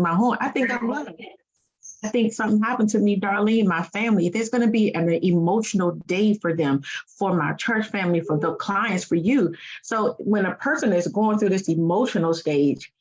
my home. I think I'm loving it. I think something happened to me, Darlene, my family. There's going to be an emotional day for them, for my church family, for the clients, for you. So when a person is going through this emotional stage,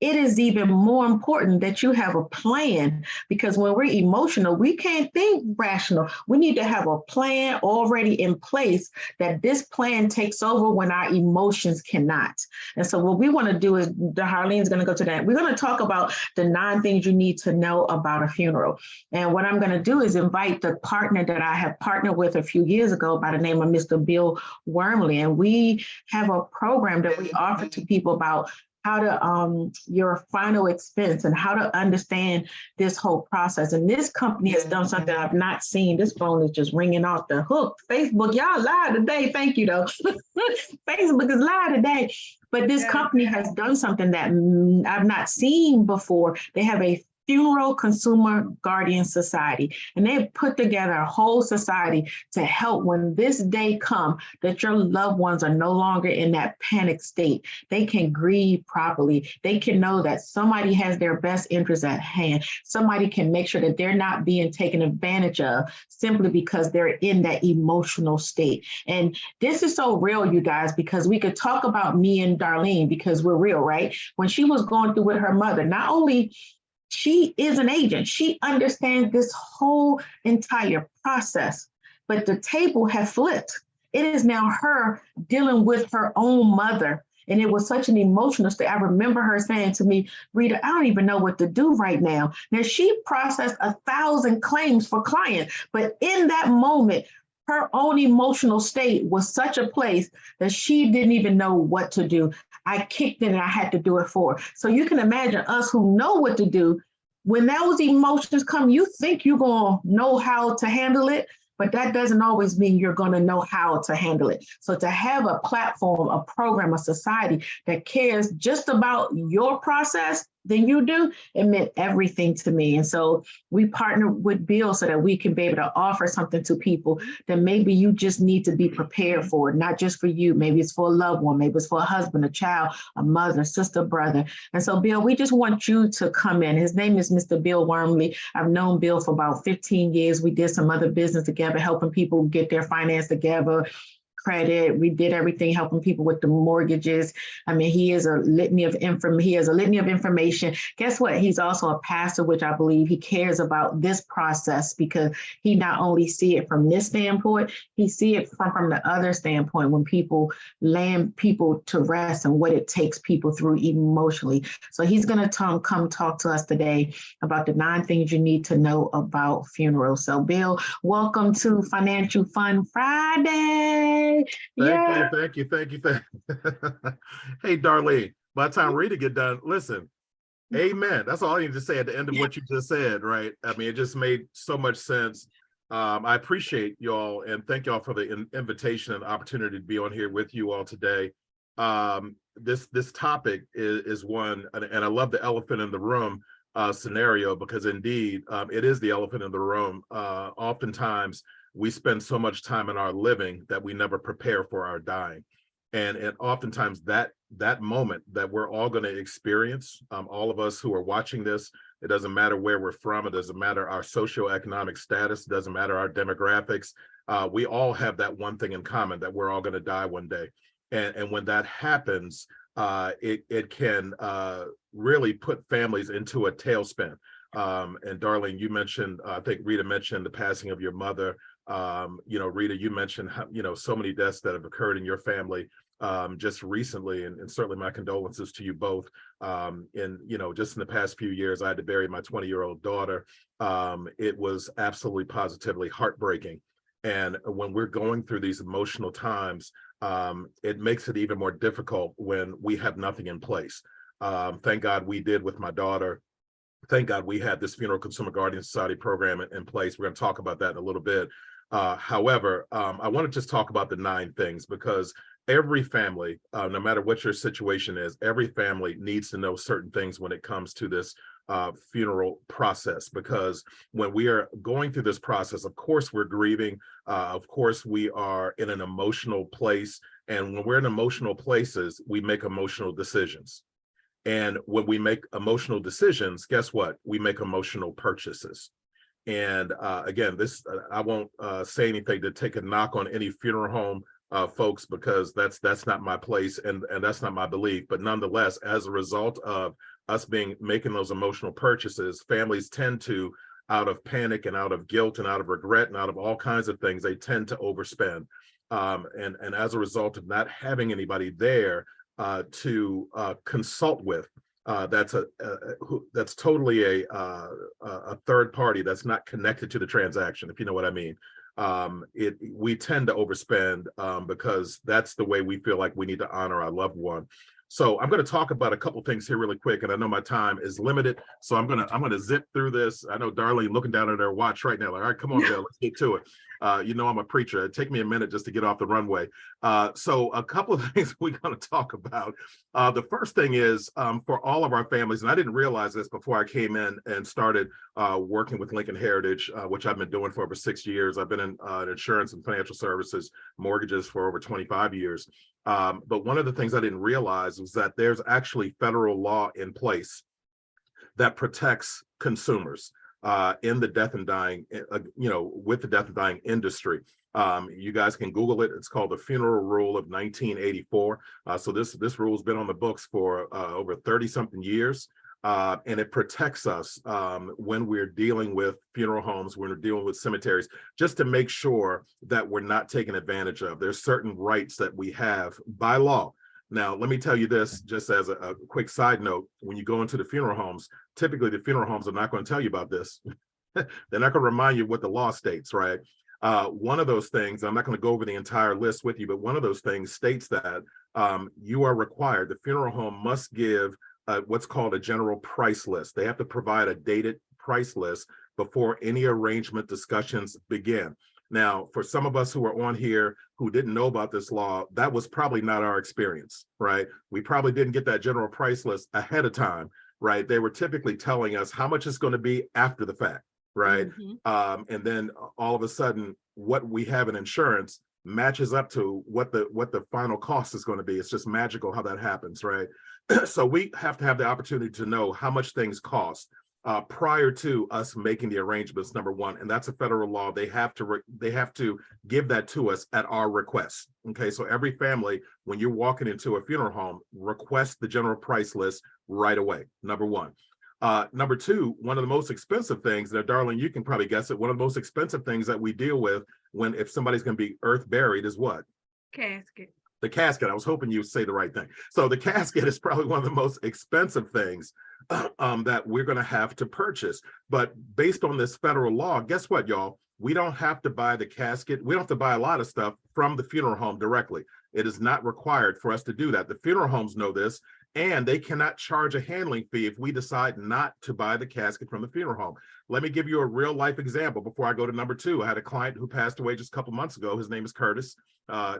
it is even more important that you have a plan, because when we're emotional, we can't think rational. We need to have a plan already in place, that this plan takes over when our emotions cannot. And so what we want to do is, Harlene's going to go to that. We're going to talk about the 9 things you need to know about a funeral. And what I'm going to do is invite the partner that I have partnered with a few years ago by the name of Mr. Bill Wormley. And we have a program that we offer to people about how to your final expense and how to understand this whole process. And this company has done something I've not seen. This phone is just ringing off the hook. Facebook, y'all live today. Thank you though. Facebook is live today. But this company has done something that I've not seen before. They have a Funeral Consumer Guardian Society, and they've put together a whole society to help when this day comes, that your loved ones are no longer in that panic state. They can grieve properly. They can know that somebody has their best interests at hand. Somebody can make sure that they're not being taken advantage of simply because they're in that emotional state. And this is so real, you guys, because we could talk about me and Darlene because we're real, right? When she was going through with her mother, not only she is an agent. She understands this whole entire process, but the table has flipped. It is now her dealing with her own mother. And it was such an emotional state. I remember her saying to me, Rita, I don't even know what to do right now. Now, she processed 1,000 claims for clients, but in that moment, her own emotional state was such a place that she didn't even know what to do. I kicked in and I had to do it for her. So you can imagine us who know what to do. When those emotions come, you think you're going to know how to handle it, but that doesn't always mean you're going to know how to handle it. So to have a platform, a program, a society that cares just about your process than you do, it meant everything to me. And so we partnered with Bill so that we can be able to offer something to people that maybe you just need to be prepared for, not just for you. Maybe it's for a loved one, maybe it's for a husband, a child, a mother, sister, brother. And so, Bill, we just want you to come in. His name is Mr. Bill Wormley. I've known Bill for about 15 years. We did some other business together, helping people get their finance together, credit. We did everything, helping people with the mortgages. I mean, he is a litany of information. Guess what? He's also a pastor, which I believe he cares about this process, because he not only see it from this standpoint, he see it from the other standpoint, when people land people to rest and what it takes people through emotionally. So he's going to come talk to us today about the 9 things you need to know about funerals. So Bill, welcome to Financial Fun Friday. Thank you. Hey, Darlene, by the time Rita get done, listen, amen. That's all I need to say at the end of what you just said, right? I mean, it just made so much sense. I appreciate y'all and thank y'all for the invitation and opportunity to be on here with you all today. This topic is one, and I love the elephant in the room scenario, because indeed it is the elephant in the room. Oftentimes we spend so much time in our living that we never prepare for our dying. And oftentimes that moment that we're all going to experience, all of us who are watching this, it doesn't matter where we're from, it doesn't matter our socioeconomic status, it doesn't matter our demographics, we all have that one thing in common, that we're all going to die one day. And when that happens, it can really put families into a tailspin. And Darlene, you mentioned, I think Rita mentioned the passing of your mother. Rita, you mentioned, so many deaths that have occurred in your family just recently, and certainly my condolences to you both. Just in the past few years, I had to bury my 20-year-old daughter. It was absolutely positively heartbreaking. And when we're going through these emotional times, it makes it even more difficult when we have nothing in place. Thank God we did with my daughter. Thank God we had this Funeral Consumer Guardian Society program in place. We're going to talk about that in a little bit. However, I want to just talk about the 9 things, because every family, no matter what your situation is, every family needs to know certain things when it comes to this funeral process. Because when we are going through this process, of course, we're grieving. Of course, we are in an emotional place. And when we're in emotional places, we make emotional decisions. And when we make emotional decisions, guess what? We make emotional purchases. And again, this I won't say anything to take a knock on any funeral home folks, because that's not my place, and that's not my belief. But nonetheless, as a result of us making those emotional purchases, families tend to, out of panic and out of guilt and out of regret and out of all kinds of things, they tend to overspend. And as a result of not having anybody there to consult with, that's totally a third party that's not connected to the transaction, if you know what I mean. We tend to overspend because that's the way we feel like we need to honor our loved one. So I'm going to talk about a couple things here really quick, and I know my time is limited, so I'm gonna zip through this. I know Darlene looking down at her watch right now, like, all right, come on, Bill, let's get to it. You know, I'm a preacher. It'd take me a minute just to get off the runway. So a couple of things we're going to talk about. The first thing is for all of our families, and I didn't realize this before I came in and started working with Lincoln Heritage, which I've been doing for over 6 years. I've been in insurance and financial services, mortgages for over 25 years. But one of the things I didn't realize was that there's actually federal law in place that protects consumers in the death and dying, with the death and dying industry. You guys can Google it. It's called the Funeral Rule of 1984. So this rule has been on the books for over 30 something years. And it protects us when we're dealing with funeral homes, when we're dealing with cemeteries, just to make sure that we're not taken advantage of. There's certain rights that we have by law. Now, let me tell you this, just as a quick side note, when you go into the funeral homes, typically the funeral homes are not going to tell you about this. They're not going to remind you what the law states, right? One of those things, I'm not going to go over the entire list with you, but one of those things states that you are required, the funeral home must give what's called a general price list. They have to provide a dated price list before any arrangement discussions begin. Now, for some of us who are on here who didn't know about this law, that was probably not our experience, right? We probably didn't get that general price list ahead of time, right? They were typically telling us how much it's going to be after the fact, right? And then all of a sudden, what we have in insurance matches up to what the final cost is going to be. It's just magical how that happens, right? So we have to have the opportunity to know how much things cost prior to us making the arrangements, number one, and that's a federal law. They have to give that to us at our request. Okay, so every family, when you're walking into a funeral home, request the general price list right away, number one. Number two, one of the most expensive things, that Darlene, you can probably guess it, one of the most expensive things that we deal with if somebody's going to be earth buried is what? Casket. The casket. I was hoping you'd say the right thing. So the casket is probably one of the most expensive things that we're going to have to purchase. But based on this federal law, guess what, y'all? We don't have to buy the casket. We don't have to buy a lot of stuff from the funeral home directly. It is not required for us to do that. The funeral homes know this, and they cannot charge a handling fee if we decide not to buy the casket from the funeral home. Let me give you a real life example before I go to number two. I had a client who passed away just a couple months ago. His name is Curtis. I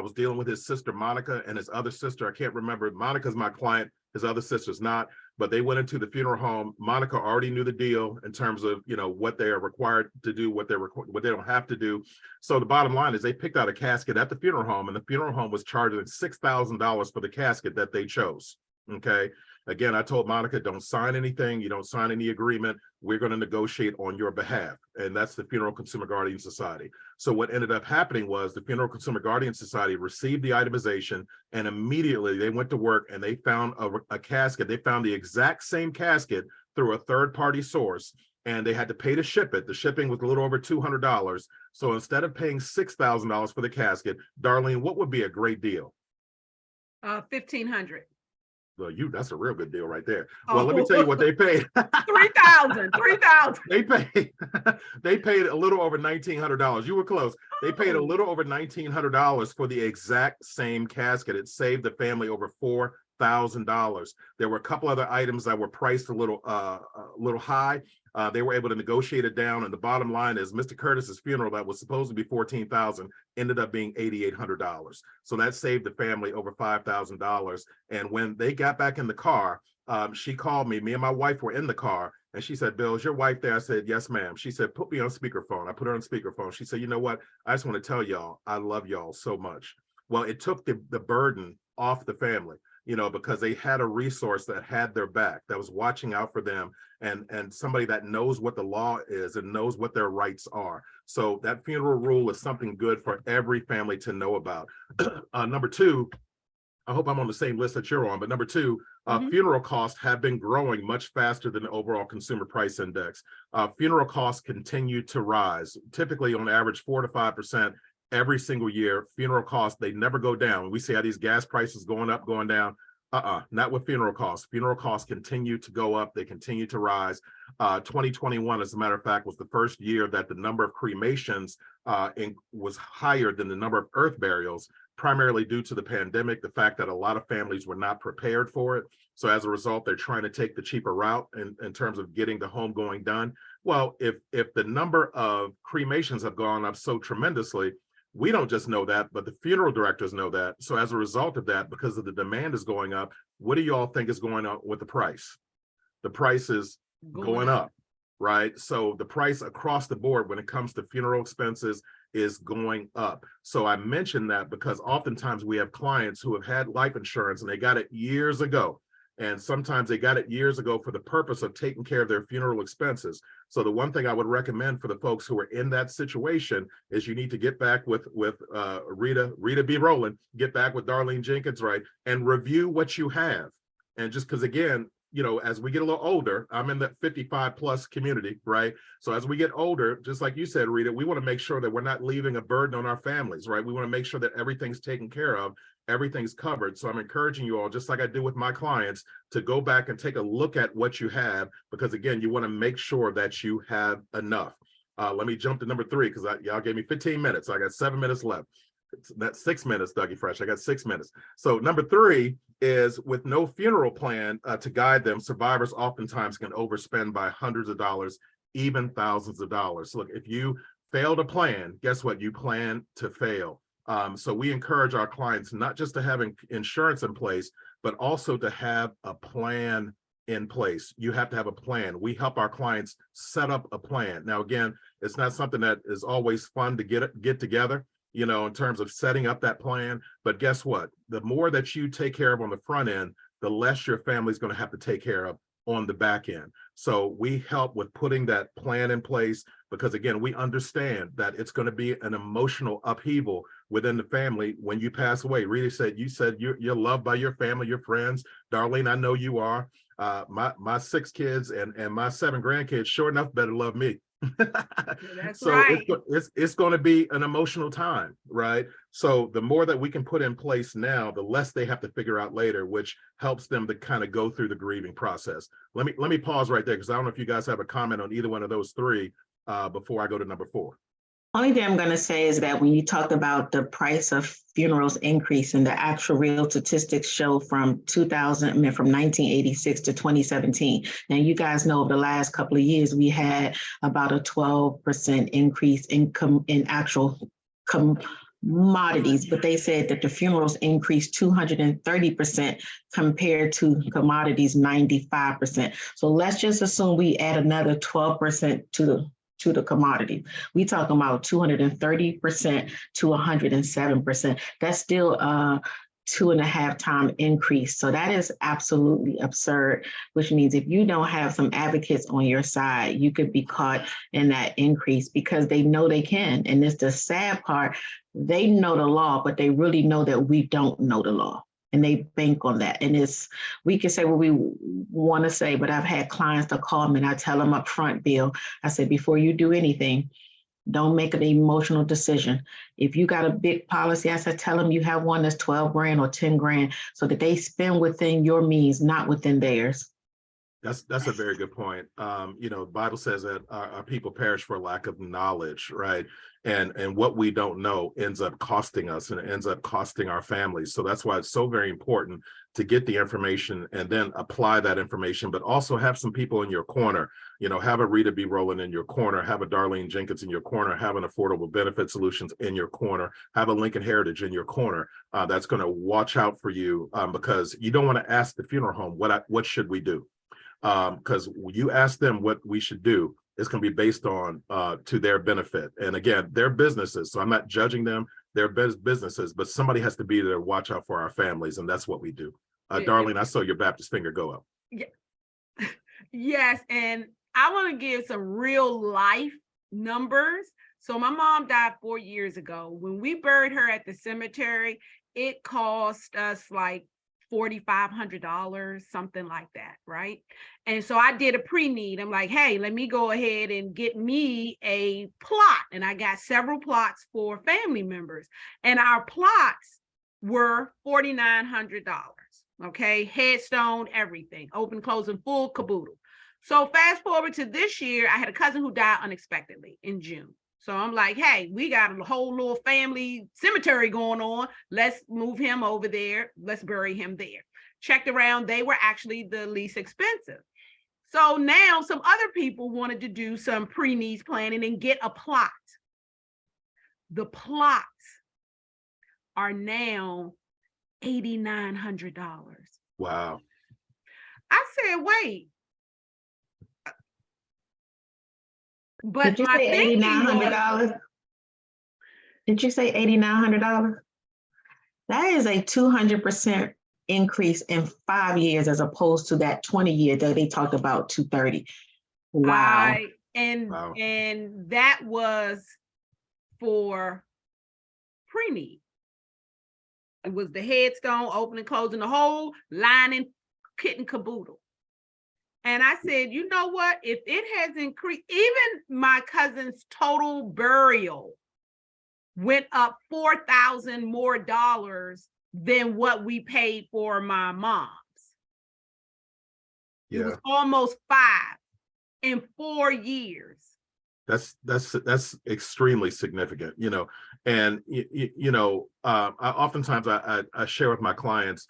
was dealing with his sister, Monica, and his other sister. I can't remember. Monica's my client. His other sister's not, but they went into the funeral home. Monica already knew the deal in terms of, what they are required to do, what they don't have to do. So the bottom line is they picked out a casket at the funeral home, and the funeral home was charging $6,000 for the casket that they chose. Okay. Again, I told Monica, don't sign anything. You don't sign any agreement. We're going to negotiate on your behalf. And that's the Funeral Consumer Guardian Society. So what ended up happening was the Funeral Consumer Guardian Society received the itemization, and immediately they went to work and they found a casket. They found the exact same casket through a third-party source, and they had to pay to ship it. The shipping was a little over $200. So instead of paying $6,000 for the casket, Darlene, what would be a great deal? $1,500. Well, that's a real good deal right there. Well, let me tell you what they paid. $3,000. They paid a little over $1,900. You were close. They paid a little over $1,900 for the exact same casket. It saved the family over $4,000. There were a couple other items that were priced a little high. They were able to negotiate it down, and the bottom line is Mr. Curtis's funeral that was supposed to be $14,000 ended up being $8,800. So that saved the family over $5,000. And when they got back in the car, she called me. Me and my wife were in the car, and she said, "Bill, is your wife there?" I said, "Yes, ma'am." She said, "Put me on speakerphone." I put her on speakerphone. She said, "You know what? I just want to tell y'all, I love y'all so much." Well, it took the burden off the family. because they had a resource that had their back, that was watching out for them, and somebody that knows what the law is and knows what their rights are. So that funeral rule is something good for every family to know about. Number two, I hope I'm on the same list that you're on, but number two, funeral costs have been growing much faster than the overall consumer price index. Funeral costs continue to rise, typically on average 4 to 5% every single year. Funeral costs, they never go down. We see how these gas prices going up, going down. Not with funeral costs. Funeral costs continue to go up. They continue to rise. 2021, as a matter of fact, was the first year that the number of cremations was higher than the number of earth burials, primarily due to the pandemic, the fact that a lot of families were not prepared for it. So as a result, they're trying to take the cheaper route in terms of getting the homegoing done. Well, if the number of cremations have gone up so tremendously, we don't just know that, but the funeral directors know that. So as a result of that, because of the demand is going up, what do you all think is going on with the price? The price is going up, right? So the price across the board when it comes to funeral expenses is going up. So I mentioned that because oftentimes we have clients who have had life insurance and they got it years ago. And sometimes they got it years ago for the purpose of taking care of their funeral expenses. So the one thing I would recommend for the folks who are in that situation is you need to get back with Rita B. Rowland, get back with Darlene Jenkins, right? And review what you have. And just because, again, as we get a little older, I'm in the 55 plus community, right? So as we get older, just like you said, Rita, we want to make sure that we're not leaving a burden on our families, right? We want to make sure that everything's taken care of, everything's covered. So I'm encouraging you all, just like I do with my clients, to go back and take a look at what you have, because again, you want to make sure that you have enough. Let me jump to number three, because y'all gave me 15 minutes. So I got 7 minutes left. That's 6 minutes, Dougie Fresh. I got 6 minutes. So number three is, with no funeral plan to guide them, survivors oftentimes can overspend by hundreds of dollars, even thousands of dollars. So look, if you fail to plan, guess what? You plan to fail. So we encourage our clients not just to have insurance in place, but also to have a plan in place. You have to have a plan. We help our clients set up a plan. Now, again, it's not something that is always fun to get together, in terms of setting up that plan. But guess what? The more that you take care of on the front end, the less your family's going to have to take care of on the back end. So we help with putting that plan in place, because again, we understand that it's going to be an emotional upheaval within the family when you pass away. Rita you said you're loved by your family, your friends. Darlene, I know you are. My 6 kids and my 7 grandkids sure enough better love me. That's so right. it's going to be an emotional time, right? So the more that we can put in place now, the less they have to figure out later, which helps them to kind of go through the grieving process. Let me pause right there, because I don't know if you guys have a comment on either one of those three before I go to number 4. Only thing I'm going to say is that when you talked about the price of funerals increasing, the actual real statistics show from 1986 to 2017. Now, you guys know over the last couple of years, we had about a 12% increase in actual commodities, but they said that the funerals increased 230% compared to commodities 95%. So let's just assume we add another 12% to the commodity. We talking about 230% to 107%. That's still a 2.5 time increase. So that is absolutely absurd, which means if you don't have some advocates on your side, you could be caught in that increase, because they know they can. And it's the sad part. They know the law, but they really know that we don't know the law. And they bank on that. And we can say what we want to say, but I've had clients that call me and I tell them up front, Bill, I said, before you do anything, don't make an emotional decision. If you got a big policy, I said, tell them you have one that's 12 grand or 10 grand, so that they spend within your means, not within theirs. That's a very good point. The Bible says that our people perish for lack of knowledge, right? And what we don't know ends up costing us, and it ends up costing our families. So that's why it's so very important to get the information and then apply that information, but also have some people in your corner. Have a Rita B. Rowland in your corner, have a Darlene Jenkins in your corner, have an Affordable Benefit Solutions in your corner, have a Lincoln Heritage in your corner. That's going to watch out for you, because you don't want to ask the funeral home, what should we do? Because you ask them what we should do, it's going to be based on to their benefit. And again, they're businesses, so I'm not judging them. They're businesses, but somebody has to be there to watch out for our families, and that's what we do. Darlene, I saw your Baptist finger go up. Yes, and I want to give some real life numbers. So my mom died 4 years ago. When we buried her at the cemetery, it cost us like $4,500, something like that, right? And so I did a pre-need. I'm like, hey, let me go ahead and get me a plot. And I got several plots for family members. And our plots were $4,900. Okay, headstone, everything, open, closing, full caboodle. So fast forward to this year, I had a cousin who died unexpectedly in June. So I'm like, hey, we got a whole little family cemetery going on. Let's move him over there. Let's bury him there. Checked around, they were actually the least expensive. So now some other people wanted to do some pre-needs planning and get a plot. The plots are now $8,900. Wow. I said, wait. But Did you my say thinking was, $8,900? Did you say $8,900? That is a 200% increase in 5 years, as opposed to that 20 year that they talked about 230. Wow. Wow. And that was for pre-need. It was the headstone, opening, closing, the whole lining, kit and caboodle. And I said, you know what? If it has increased, even my cousin's total burial went up $4,000 more than what we paid for my mom's. Yeah. It was almost 5 in 4 years. That's extremely significant, and I oftentimes I share with my clients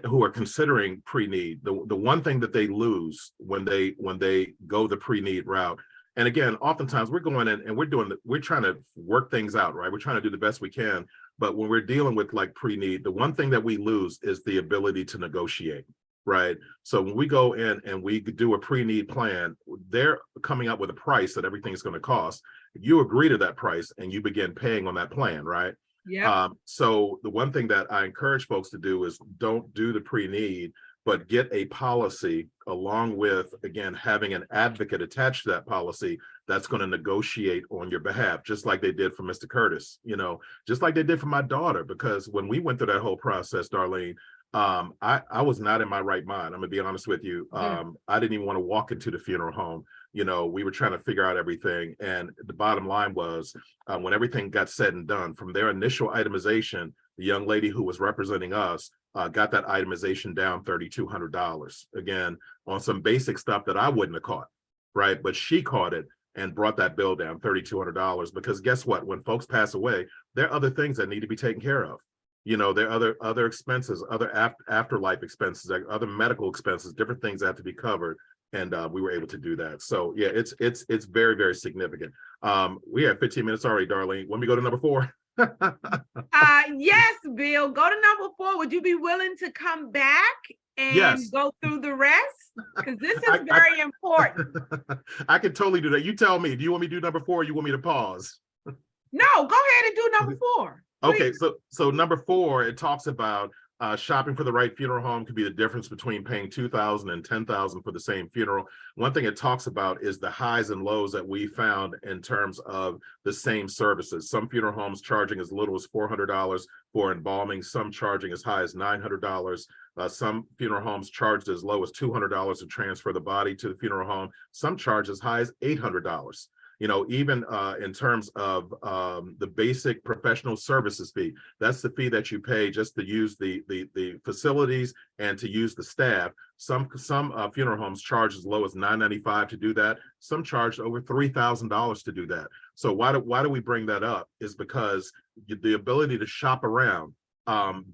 who are considering pre-need, the one thing that they lose when they go the pre-need route. And again, oftentimes we're going in and we're trying to work things out, right? We're trying to do the best we can. But when we're dealing with like pre-need, the one thing that we lose is the ability to negotiate, right? So when we go in and we do a pre-need plan, they're coming up with a price that everything's going to cost. You agree to that price and you begin paying on that plan, right? Yeah. So the one thing that I encourage folks to do is don't do the pre-need, but get a policy along with, again, having an advocate attached to that policy that's going to negotiate on your behalf, just like they did for Mr. Curtis, just like they did for my daughter. Because when we went through that whole process, Darlene, I was not in my right mind. I'm gonna be honest with you. I didn't even want to walk into the funeral home. We were trying to figure out everything. And the bottom line was, when everything got said and done, from their initial itemization, the young lady who was representing us got that itemization down $3,200. Again, on some basic stuff that I wouldn't have caught, right? But she caught it and brought that bill down $3,200, because guess what? When folks pass away, there are other things that need to be taken care of. There are other expenses, other afterlife expenses, other medical expenses, different things that have to be covered. And we were able to do that. So yeah, it's very, very significant. We have 15 minutes already, Darlene. Let me go to number 4. Yes, Bill, go to number 4. Would you be willing to come back and go through the rest? Because this is very important. I can totally do that. You tell me, do you want me to do number 4 or you want me to pause? No, go ahead and do number 4. Okay, so number 4, it talks about shopping for the right funeral home could be the difference between paying $2,000 and $10,000 for the same funeral. One thing it talks about is the highs and lows that we found in terms of the same services. Some funeral homes charging as little as $400 for embalming, some charging as high as $900. Some funeral homes charged as low as $200 to transfer the body to the funeral home. Some charge as high as $800. Even in terms of the basic professional services fee, that's the fee that you pay just to use the facilities and to use the staff. Some funeral homes charge as low as $995 to do that. Some charge over $3,000 to do that. So why do we bring that up? Is because the ability to shop around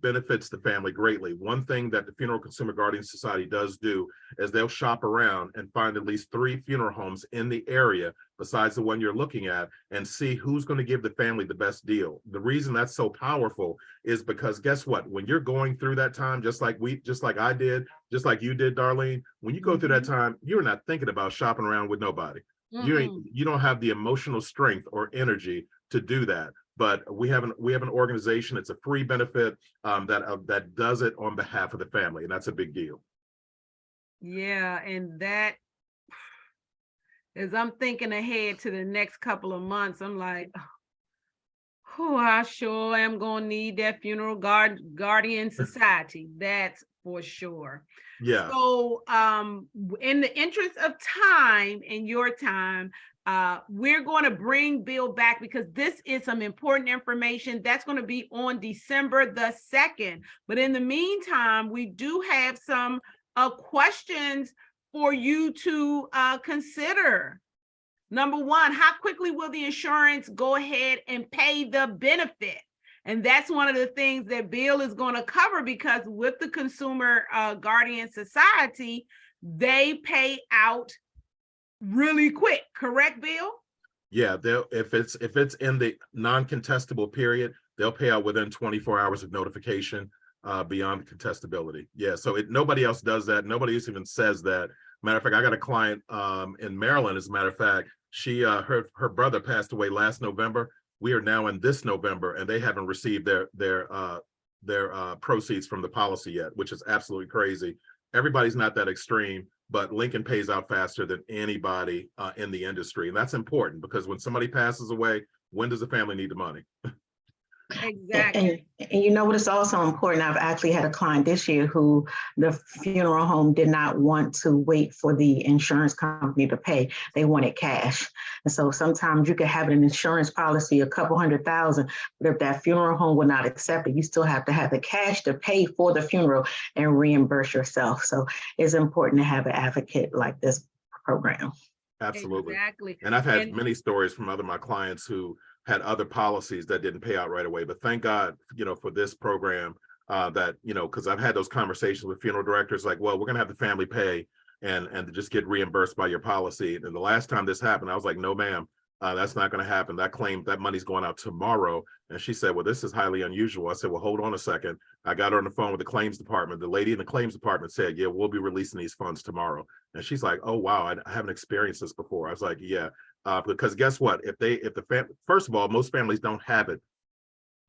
benefits the family greatly. One thing that the Funeral Consumer Guardian Society does do is they'll shop around and find at least 3 funeral homes in the area besides the one you're looking at and see who's going to give the family the best deal. The reason that's so powerful is because guess what? When you're going through that time, just like I did, just like you did, Darlene, when you go through that time, you're not thinking about shopping around with nobody. You don't have the emotional strength or energy to do that. but we have an organization. It's a free benefit that does it on behalf of the family, and that's a big deal. Yeah, and that, as I'm thinking ahead to the next couple of months, I'm like, oh, I sure am gonna need that funeral guardian society. That's for sure. Yeah. So, in the interest of time and your time, we're going to bring Bill back because this is some important information that's going to be on December the 2nd. But in the meantime, we do have some questions for you to consider. Number one, how quickly will the insurance go ahead and pay the benefit? And that's one of the things that Bill is going to cover, because with the Consumer Guardian Society, they pay out really quick. Correct, Bill? Yeah, if it's in the non-contestable period, they'll pay out within 24 hours of notification beyond contestability. Yeah, so nobody else does that. Nobody else even says that. Matter of fact, I got a client in Maryland, as a matter of fact, she her brother passed away last November. We are now in this November, and they haven't received their proceeds from the policy yet, which is absolutely crazy. Everybody's not that extreme, but Lincoln pays out faster than anybody in the industry. And that's important, because when somebody passes away, when does the family need the money? Exactly. And you know what is also important? I've actually had a client this year who the funeral home did not want to wait for the insurance company to pay. They wanted cash. And so sometimes you can have an insurance policy, a couple $100,000, but if that funeral home will not accept it, you still have to have the cash to pay for the funeral and reimburse yourself. So it's important to have an advocate like this program. Absolutely. Exactly. And I've had many stories from my clients who had other policies that didn't pay out right away. But thank God, for this program that, because I've had those conversations with funeral directors, like, well, we're going to have the family pay and just get reimbursed by your policy. And the last time this happened, I was like, no, ma'am, that's not going to happen. That money's going out tomorrow. And she said, well, this is highly unusual. I said, well, hold on a second. I got her on the phone with the claims department. The lady in the claims department said, yeah, we'll be releasing these funds tomorrow. And she's like, oh, wow, I haven't experienced this before. I was like, yeah. Because guess what? First of all, most families don't have it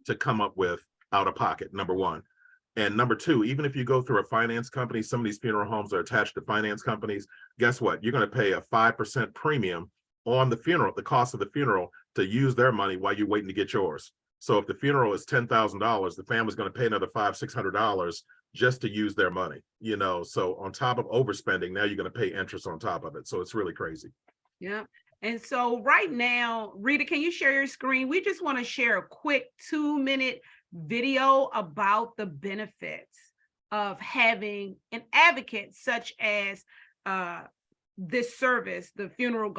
to come up with out of pocket, number one. And number two, even if you go through a finance company, some of these funeral homes are attached to finance companies. Guess what? You're going to pay a 5% premium on the cost of the funeral, to use their money while you're waiting to get yours. So if the funeral is $10,000, the family's going to pay another $500-600 just to use their money. So on top of overspending, now you're going to pay interest on top of it. So it's really crazy. Yeah. And so right now, Rita, can you share your screen? We just want to share a quick 2-minute video about the benefits of having an advocate such as this service, the Funeral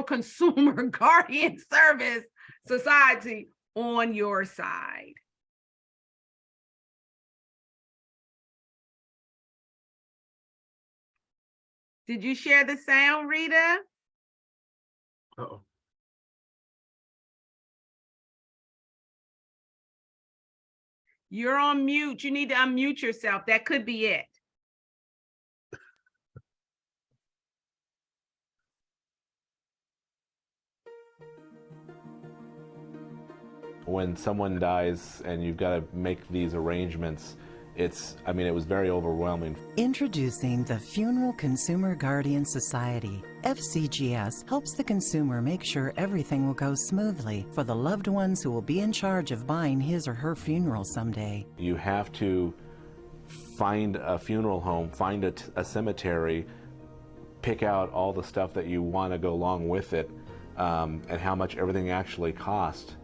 Consumer Guardian Service Society, on your side. Did you share the sound, Rita? Uh-oh. You're on mute. You need to unmute yourself. That could be it. When someone dies and you've got to make these arrangements, it was very overwhelming. Introducing the Funeral Consumer Guardian Society. FCGS helps the consumer make sure everything will go smoothly for the loved ones who will be in charge of buying his or her funeral someday. You have to find a funeral home, find a cemetery, pick out all the stuff that you want to go along with it, and how much everything actually cost.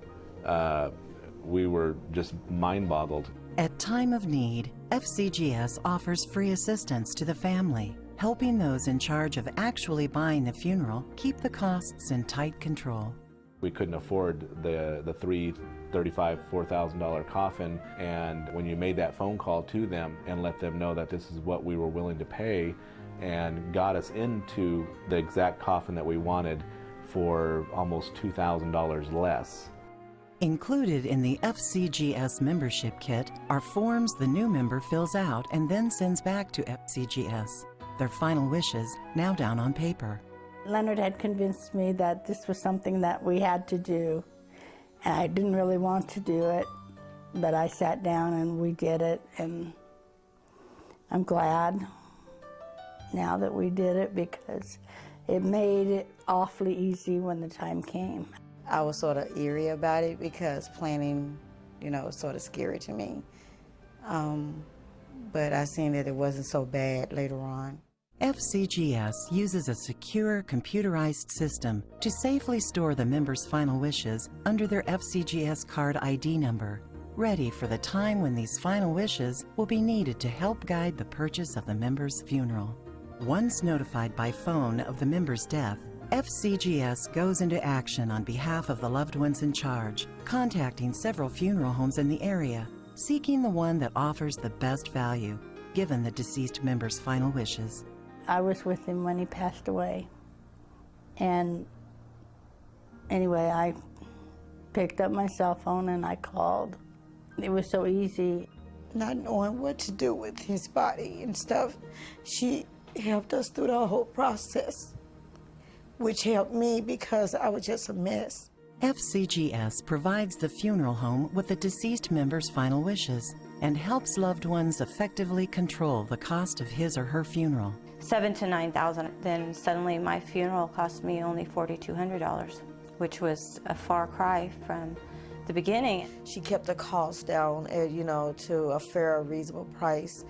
We were just mind-boggled. At time of need, FCGS offers free assistance to the family, helping those in charge of actually buying the funeral keep the costs in tight control. We couldn't afford the $4,000 coffin, and when you made that phone call to them and let them know that this is what we were willing to pay, and got us into the exact coffin that we wanted for almost $2,000 less. Included in the FCGS membership kit are forms the new member fills out and then sends back to FCGS. Their final wishes now down on paper. Leonard had convinced me that this was something that we had to do, and I didn't really want to do it, but I sat down and we did it, and I'm glad now that we did it because it made it awfully easy when the time came. I was sort of eerie about it because planning, was sort of scary to me. But I seen that it wasn't so bad later on. FCGS uses a secure computerized system to safely store the members' final wishes under their FCGS card ID number, ready for the time when these final wishes will be needed to help guide the purchase of the member's funeral. Once notified by phone of the member's death, FCGS goes into action on behalf of the loved ones in charge, contacting several funeral homes in the area, seeking the one that offers the best value, given the deceased member's final wishes. I was with him when he passed away. And anyway, I picked up my cell phone and I called. It was so easy. Not knowing what to do with his body and stuff, she helped us through the whole process, which helped me because I was just a mess. FCGS provides the funeral home with the deceased member's final wishes and helps loved ones effectively control the cost of his or her funeral. $7,000 to $9,000. Then suddenly my funeral cost me only $4,200, which was a far cry from the beginning. She kept the cost down, to a fair, reasonable price.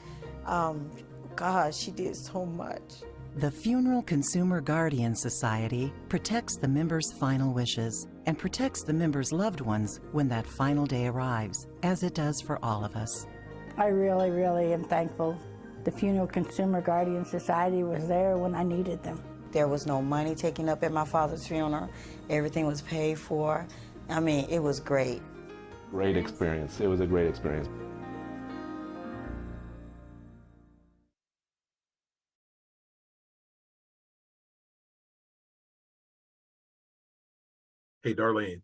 God, she did so much. The Funeral Consumer Guardian Society protects the members' final wishes and protects the members' loved ones when that final day arrives, as it does for all of us. I really, really am thankful. The Funeral Consumer Guardian Society was there when I needed them. There was no money taken up at my father's funeral. Everything was paid for. I mean, it was great. Great experience. It was a great experience. Hey, Darlene.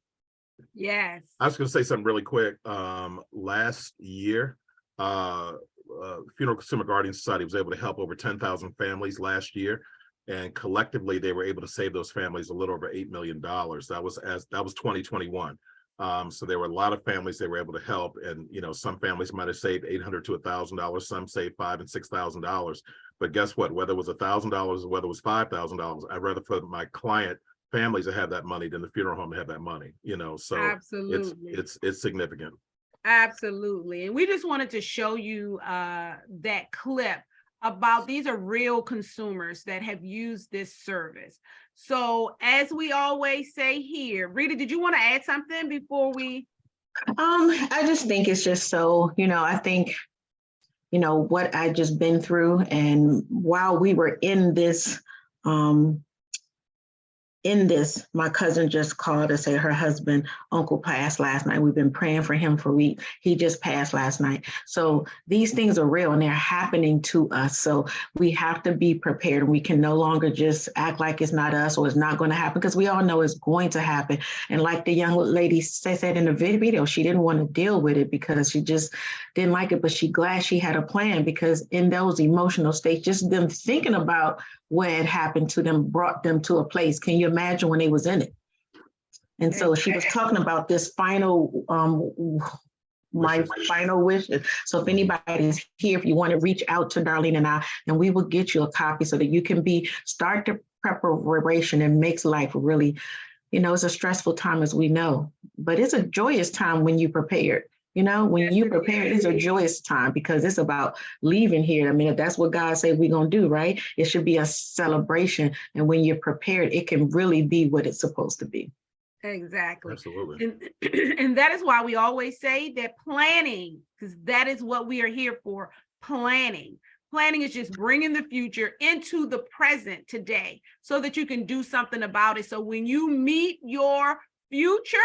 Yes. I was going to say something really quick. Last year, Funeral Consumer Guardian Society was able to help over 10,000 families last year, and collectively they were able to save those families a little over $8 million. That was 2021. So there were a lot of families they were able to help, and some families might have saved $800 to $1,000. Some saved $5,000 and $6,000. But guess what? Whether it was $1,000 or whether it was $5,000, I'd rather for my client families to have that money than the funeral home to have that money. So Absolutely. it's significant. Absolutely. And we just wanted to show you that clip about these are real consumers that have used this service. So as we always say here, Rita, did you want to add something before we? I just think it's just so, I think, what I just been through, and while we were in this, my cousin just called to say her husband, uncle, passed last night. We've been praying for him for weeks. He just passed last night. So these things are real and they're happening to us. So we have to be prepared. We can no longer just act like it's not us or it's not going to happen, because we all know it's going to happen. And like the young lady said in the video, she didn't want to deal with it because she just didn't like it, but she's glad she had a plan, because in those emotional states, just them thinking about what had happened to them brought them to a place. Can you imagine when they was in it? And so she was talking about this final, my final wishes. So if anybody's here, if you want to reach out to Darlene and I, and we will get you a copy so that you can start the preparation. And makes life really, it's a stressful time, as we know, but it's a joyous time when you prepared. When you prepare, it's a joyous time, because it's about leaving here. I mean, if that's what God said we're going to do, right? It should be a celebration. And when you're prepared, it can really be what it's supposed to be. Exactly. Absolutely. And that is why we always say that planning, because that is what we are here for, planning. Planning is just bringing the future into the present today so that you can do something about it. So when you meet your future,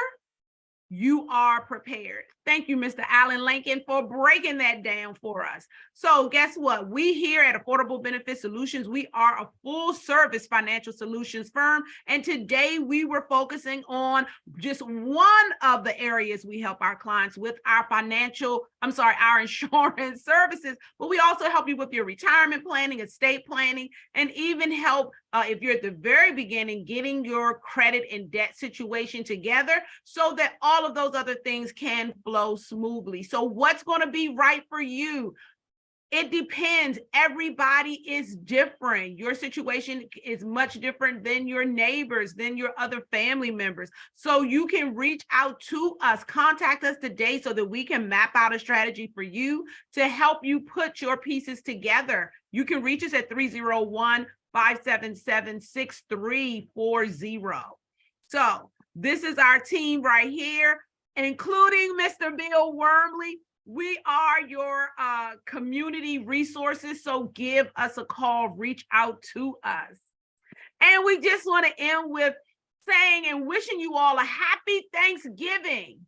you are prepared. Thank you, Mr. Alan Lincoln, for breaking that down for us. So guess what? We here at Affordable Benefit Solutions, we are a full service financial solutions firm. And today we were focusing on just one of the areas we help our clients with, our insurance services, but we also help you with your retirement planning, estate planning, and even help if you're at the very beginning, getting your credit and debt situation together so that all of those other things can flow smoothly. So what's going to be right for you? It depends. Everybody is different. Your situation is much different than your neighbors, than your other family members. So you can reach out to us, contact us today so that we can map out a strategy for you to help you put your pieces together. You can reach us at 301-577-6340. So this is our team right here, including Mr. Bill Wormley. We are your community resources, so give us a call, reach out to us. And we just want to end with saying and wishing you all a happy Thanksgiving,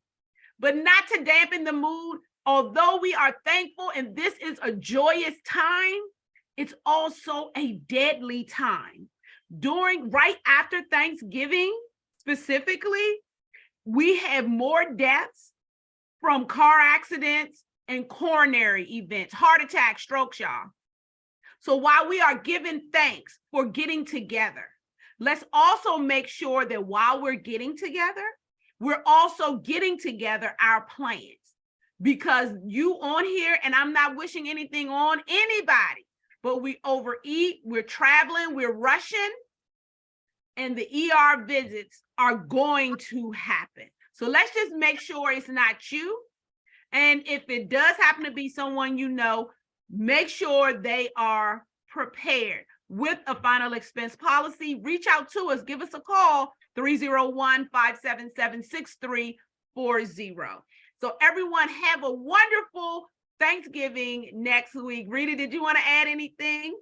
but not to dampen the mood. Although we are thankful and this is a joyous time, it's also a deadly time. Right after Thanksgiving, specifically, we have more deaths from car accidents and coronary events, heart attack, strokes, y'all. So while we are giving thanks for getting together, let's also make sure that while we're getting together, we're also getting together our plans. Because you on here, and I'm not wishing anything on anybody, but we overeat, we're traveling, we're rushing, and the ER visits are going to happen. So let's just make sure it's not you. And if it does happen to be someone you know, make sure they are prepared with a final expense policy. Reach out to us, give us a call, 301-577-6340. So everyone have a wonderful Thanksgiving next week. Rita, did you want to add anything?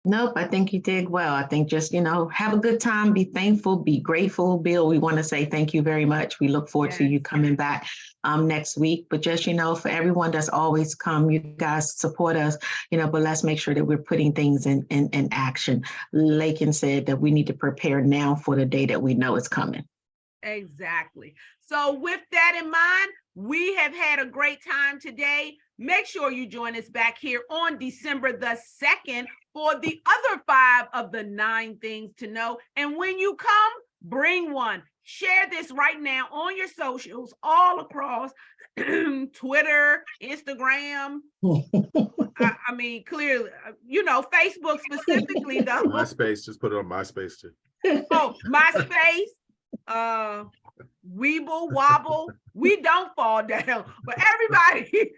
Nope, I think you did well. I think just, have a good time, be thankful, be grateful. Bill, we want to say thank you very much. We look forward to you coming back next week. But just, for everyone that's always come, you guys support us, but let's make sure that we're putting things in action. Lakin said that we need to prepare now for the day that we know is coming. Exactly. So with that in mind, we have had a great time today. Make sure you join us back here on December the 2nd for the other 5 of the 9 things to know. And when you come, bring one. Share this right now on your socials all across Twitter, Instagram. I mean, clearly, Facebook specifically though. MySpace, just put it on MySpace too. Oh, MySpace. Weeble, Wobble, we don't fall down, but everybody,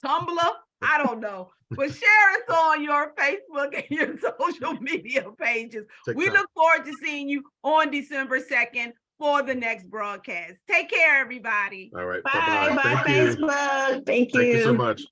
Tumblr, I don't know, but share us on your Facebook and your social media pages. TikTok. We look forward to seeing you on December 2nd for the next broadcast. Take care, everybody. All right. Bye, Bye-bye. bye, Thank you. Facebook. Thank you. Thank you so much.